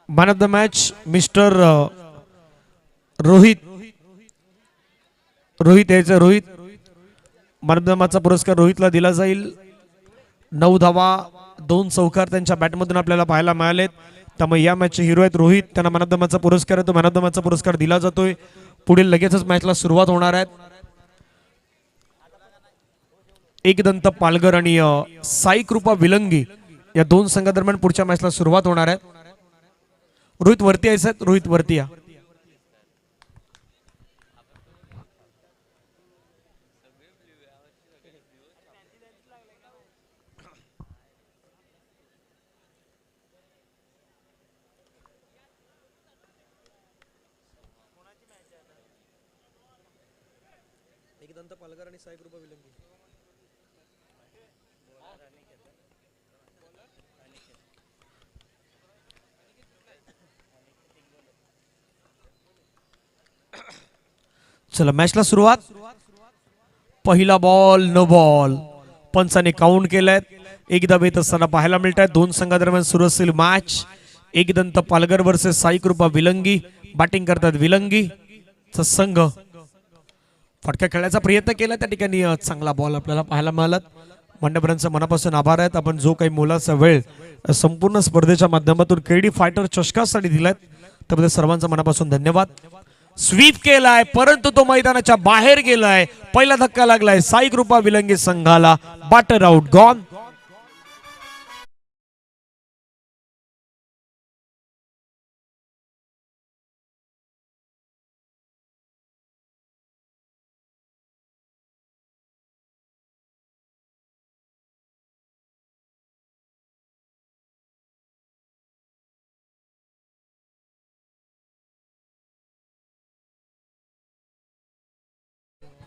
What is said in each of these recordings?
Man of the match mister Rohit. Rohit यायचं Rohit. Man of the मॅचचा पुरस्कार रोहितला दिला जाईल. 9 धावा 2 चौकार त्यांच्या बॅटमधून आपल्याला पाहायला मिळालेत. त्यामुळे या मॅचचे हिरो आहेत रोहित. त्यांना मॅन ऑफ द मॅचचा पुरस्कार आहे. तो मॅन ऑफ द मॅचचा पुरस्कार दिला जातोय. पुढील लगेचच मॅचला सुरुवात होणार आहे. एकदंत पालघर आणि साई कृपा विलंगी या 2 संघादरम्यान पुढच्या मॅचला सुरुवात होणार आहे. रोहित वरती यायचं. रोहित वरती या. एकदंत पालघर आणि साई कृपा विलंगी. चला मॅचला सुरुवात. पहिला बॉल नो बॉल. पंचाने काउंट केलाय. एकदा बेत असताना पाहायला मिळत आहे. 2 संघादरम्यान सुरू असेल मॅच. एकदंत पालघर वर्सेस साई कृपा विलंगी. बॅटिंग करतात विलंगी चा संघ. फटका खेळण्याचा प्रयत्न केला. त्या ठिकाणी चांगला बॉल आपल्याला पाहायला मिळाला. मान्यवरांचं मनापासून आभार आहेत. आपण जो काही मोलाचा वेळ संपूर्ण स्पर्धेच्या माध्यमातून केडी फायटर चषकासाठी दिलाय त्याबद्दल सर्वांचा मनापासून धन्यवाद. स्वीप केलाय परंतु तो मैदानाच्या बाहेर गेलाय. पहिला धक्का लागलाय साई कृपा विलंगी संघाला. Batter out gone.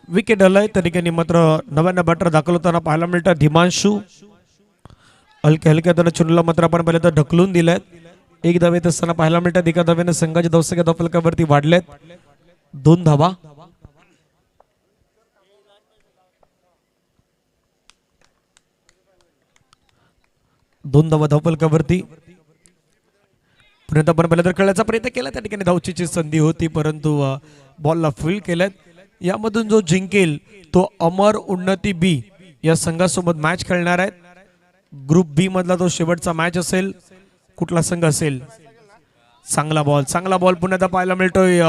विकेट आलाय. त्या ठिकाणी मात्र नव्यानं बॅटर दाखल होताना पाहायला मिळतात धीमांशू. हलक्या हलक्या त्यानं चुनला मात्र आपण पहिले तर ढकलून दिलेत. एक धावेत असताना पाहायला मिळतात. एका धावेने संघाच्या धावसंख्या धावफलकावरती वाढलेत. 2 धावा. धावफलकावरती पुन्हा आपण पहिले तर खेळायचा प्रयत्न केला. त्या ठिकाणी धावचीची संधी होती परंतु बॉलला फील्ड केल्यात. यामधून जो जिंकेल तो अमर उन्नती बी या संघासोबत मॅच खेळणार आहेत. ग्रुप बी मधला तो शेवटचा मॅच असेल. कुठला संघ असेल. चांगला बॉल पुन्हा पाहायला मिळतोय.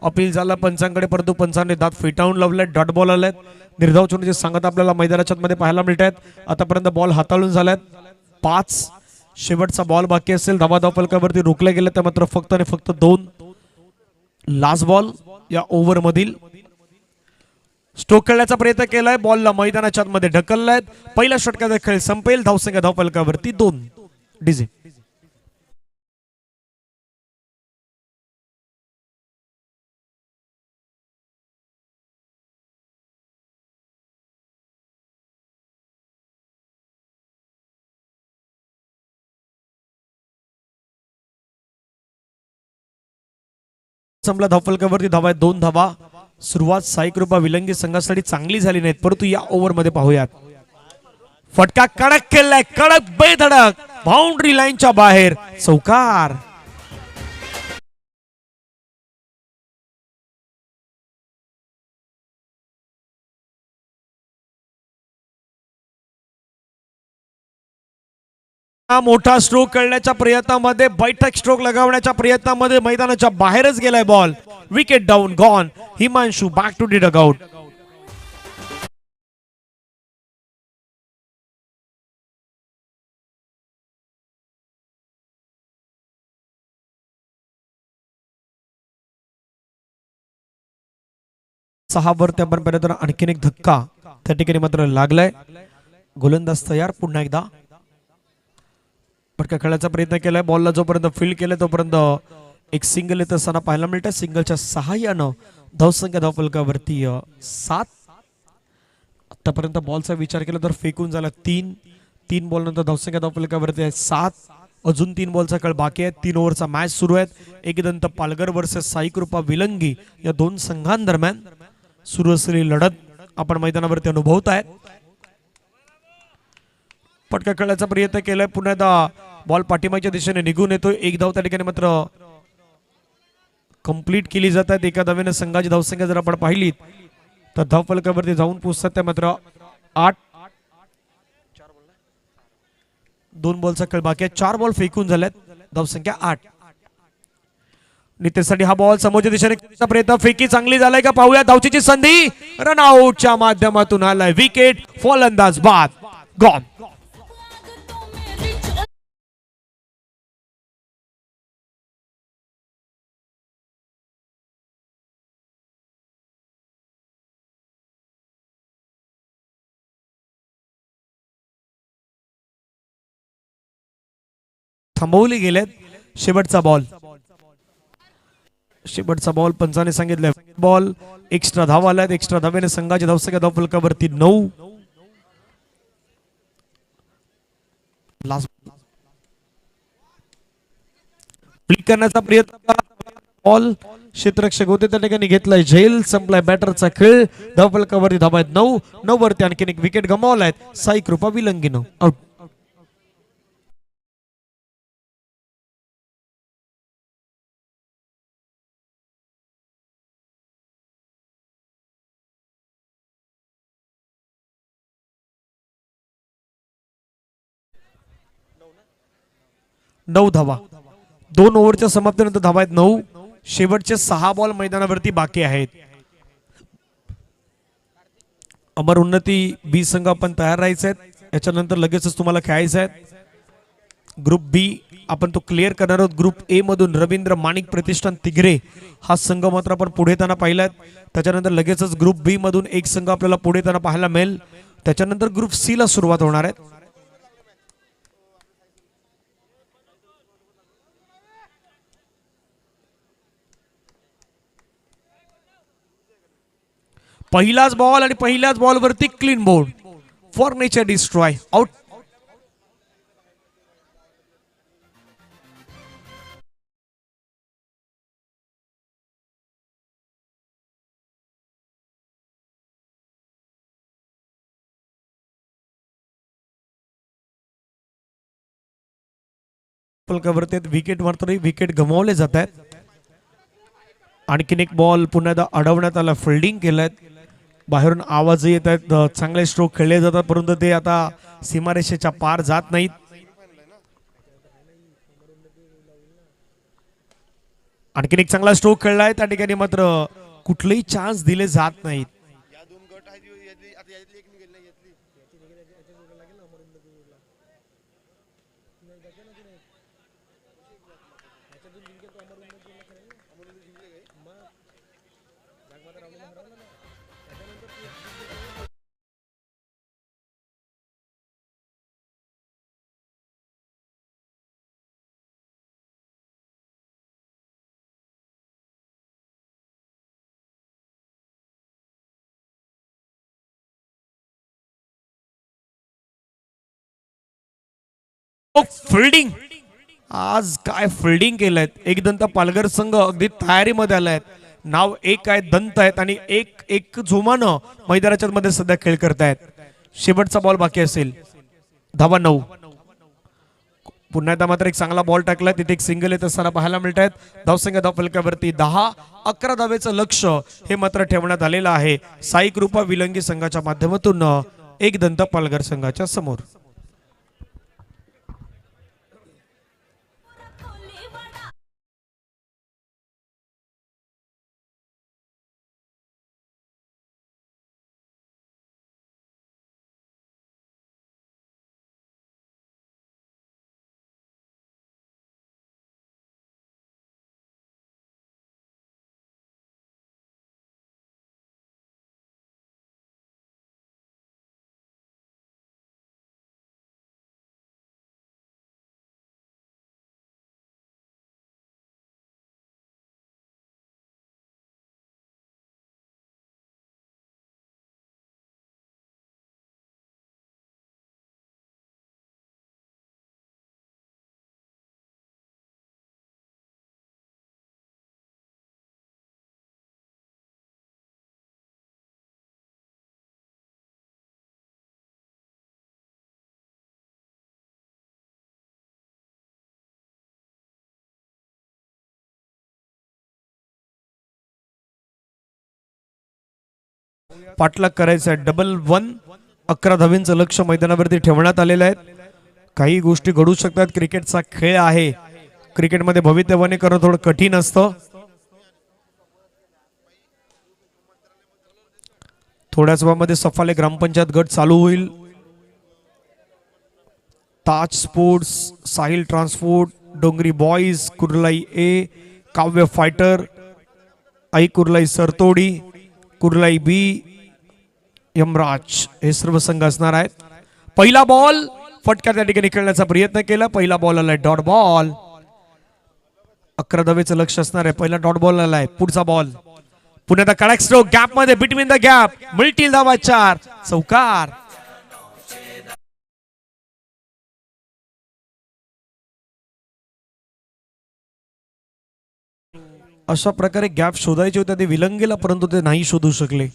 अपील झाला पंचांकडे परंतु पंचांनी दात फिटावून लावले. डॉट बॉल आलेत. निर्धाव चुकीचे सांगत आपल्याला मैदानाच्या मध्ये पाहायला मिळत आहेत. आतापर्यंत बॉल हाताळून झाल्यात 5. शेवटचा बॉल बाकी असेल. धावफलकावरती रोखले गेले तर मात्र फक्त आणि फक्त 2. लास्ट बॉल या ओव्हर मधील. स्ट्रोक खेळण्याचा प्रयत्न केलाय. बॉलला मैदानाच्या मध्ये ढकललाय. पहिल्या षटकाचा खेळ संपेल. धावसंख्या धावफलकावरती 2. डीजे संपला. धावफलकावरती धावा आहेत 2 धावा. सुरुवात साई कृपा विलंगी संघासाठी चांगली झाली नाहीत परंतु या ओव्हर मध्ये पाहूयात. फटका कडक केलाय. कडक बेधडक बाउंड्री लाईनच्या बाहेर. चौकार. मोठा स्ट्रोक करण्याच्या प्रयत्नामध्ये बैठक स्ट्रोक लगावण्याच्या प्रयत्नामध्ये मैदानाच्या बाहेरच गेलाय ball. Wicket down gone. Himanshu back to the dugout. सहा वरती आपण पाहिलं तर आणखीन एक धक्का त्या ठिकाणी मात्र लागलाय. गोलंदाज तयार. पुन्हा एकदा फटका खेळायचा प्रयत्न केलाय. बॉलला जोपर्यंत फील्ड केलं तोपर्यंत एक सिंगल येत असताना पाहायला मिळतं. सिंगलच्या सहाय्यानं धावसंख्या धावफलकावरती 7. आतापर्यंत बॉलचा विचार केला तर फेकून झाला 3. 3 बॉल नंतर धावसंख्या धावफलकावरती आहे 7. अजून 3 बॉलचा खेळ बाकी आहे. 3 ओव्हरचा मॅच सुरू आहे. एकदंत पालघर वर्सेस साई कृपा विलंगी या दोन संघांदरम्यान सुरू असलेली लढत आपण मैदानावरती अनुभवताय. पटका खेळायचा प्रयत्न केलाय. पुन्हा एकदा बॉल पाठीमागच्या दिशेने निघून येतोय. एक धाव त्या ठिकाणी मात्र कंप्लीट केली जात आहेत. एका धावेने संघाची धावसंख्या जर आपण पाहिली तर धावफलकावरती जाऊन पोहोचतात त्या मात्र 8. 2 बॉलचा खेळ बाकी आहे. 4 बॉल फेकून झाल्यात. धावसंख्या 8. नितेशसाठी हा बॉल समोरच्या दिशेने प्रयत्न. फेकी चांगली झालाय का पाहूया. धावचीची संधी रनआउटच्या माध्यमातून आलाय. विकेट. फलंदाज बाद. गॉन. थांबवले गेलेत. शेवटचा बॉल. शेवटचा बॉल पंचाने सांगितलं. बॉल एक्स्ट्रा धाव आलाय. एक्स्ट्रा धावेने संघाच्या धावसंख्या धावफलकावरती 9. क्लिक करण्याचा प्रयत्न. बॉल क्षेत्ररक्षक होते त्या ठिकाणी घेतलाय झेल. संपलाय बॅटरचा खेळ. धावफलकावरती धावा आहेत 9. 9 वरती आणखीन एक विकेट गमावलाय साई कृपा विलंगीनं. आउट. नऊ धावा. 2 ओव्हरच्या समाप्तीनंतर धावा आहेत 9. शेवटचे 6 बॉल मैदानावरती बाकी आहेत. अमर उन्नती बी संघ आपण तयार राहायचे आहेत. याच्यानंतर लगेचच तुम्हाला खेळायचं आहे. ग्रुप बी आपण तो क्लिअर करणार आहोत. ग्रुप ए मधून रवींद्र माणिक प्रतिष्ठान तिगरे हा संघ मात्र आपण पुढे येताना पाहिलाय. त्याच्यानंतर लगेचच ग्रुप बी मधून एक संघ आपल्याला पुढे येताना पाहायला मिळेल. त्याच्यानंतर ग्रुप सी ला सुरुवात होणार आहे. पहिलाच बॉल आणि पहिल्याच बॉलवरती clean bowled. For nature destroy. Out. फलकावरती विकेट मात्र विकेट गमावले जात आहेत. आणखीन एक बॉल पुन्हा एकदा अडवण्यात आला. फिल्डिंग केलंय. बाहेरून आवाज येत आहेत. चांगले स्ट्रोक खेळले जातात परंतु ते आता सीमारेषेच्या पार जात नाहीत. आणखीन एक चांगला स्ट्रोक खेळलाय. त्या ठिकाणी मात्र कुठलेही चान्स दिले जात नाहीत. फिल्डिंग. आज काय फिल्डिंग केलंय. एक दंत पालघर संघ अगदी तयारीमध्ये आलाय. नाव एक आहे, दंत आहेत आणि एक एक जोमानं मैदानाच्या मध्ये सध्या खेळ करतायत. शेवटचा बॉल बाकी असेल. धावा 9. पुन्हा एकदा मात्र एक चांगला बॉल टाकलाय. तिथे एक सिंगल येत असताना पाहायला मिळत आहेत. धावसंख्या धावफलकावरती 10. 11 धावेचं लक्ष हे मात्र ठेवण्यात आलेलं आहे साई कृपा विलंगी संघाच्या माध्यमातून एक दंत पालघर संघाच्या समोर. पाठलाग करायचा आहे. डबल 1. 11 धावींचं लक्ष मैदानावरती ठेवण्यात आलेलं आहे. काही गोष्टी घडू शकतात. क्रिकेटचा खेळ आहे. क्रिकेटमध्ये भवितव्याने करणं थोडं कठीण असतं. थोड्याच वेळामध्ये सफाले ग्रामपंचायत गट चालू होईल. ताज स्पोर्ट्स, साहिल ट्रान्सपोर्ट, डोंगरी बॉईज, कुर्लाई ए, काव्य फायटर, आई कुर्लाई सरतोडी, कुर्लाई बी, यमराज हे सर्व संघ असणार आहेत. पहिला बॉल फटका त्या ठिकाणी खेळण्याचा प्रयत्न केला. पहिला बॉल आलाय डॉट बॉल. 11 धावेचं लक्ष असणार आहे. पहिला डॉट बॉल आलाय. पुढचा बॉल पुन्हा द करेक्ट स्ट्रोक गॅप मध्ये बिटवीन द गॅप मिळतील धावा 4. चौकार. अशा प्रकारे गॅप शोधायचे होते ते विलंगेला, परंतु ते नाही शोधू शकले.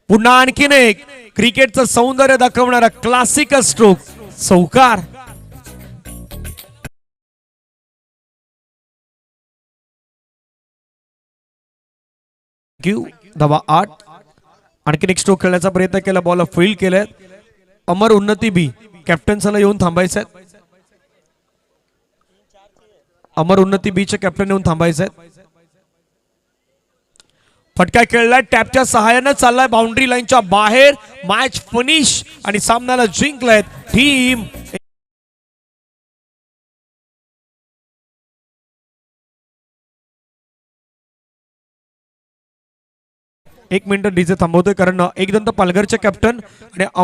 पुन्हा आणखीन एक क्रिकेटचं सौंदर्य दाखवणारा क्लासिकल स्ट्रोक चौकार. धावा 8. आणखीन एक स्ट्रोक खेळण्याचा प्रयत्न केला. बॉल फील्ड केलाय. अमर उन्नती बी कॅप्टन्सला येऊन थांबायचं आहे. अमर उन्नती बीचे कॅप्टन येऊन थांबायचे. फटका खेळलाय. टॅपच्या सहाय्याने चाललाय बाउंड्री लाईनच्या बाहेर. मॅच फिनिश आणि सामन्याला जिंकलाय टीम. एक मिनिट डीजे थांबवतोय कारण एकदंत पालघरचे कॅप्टन आणि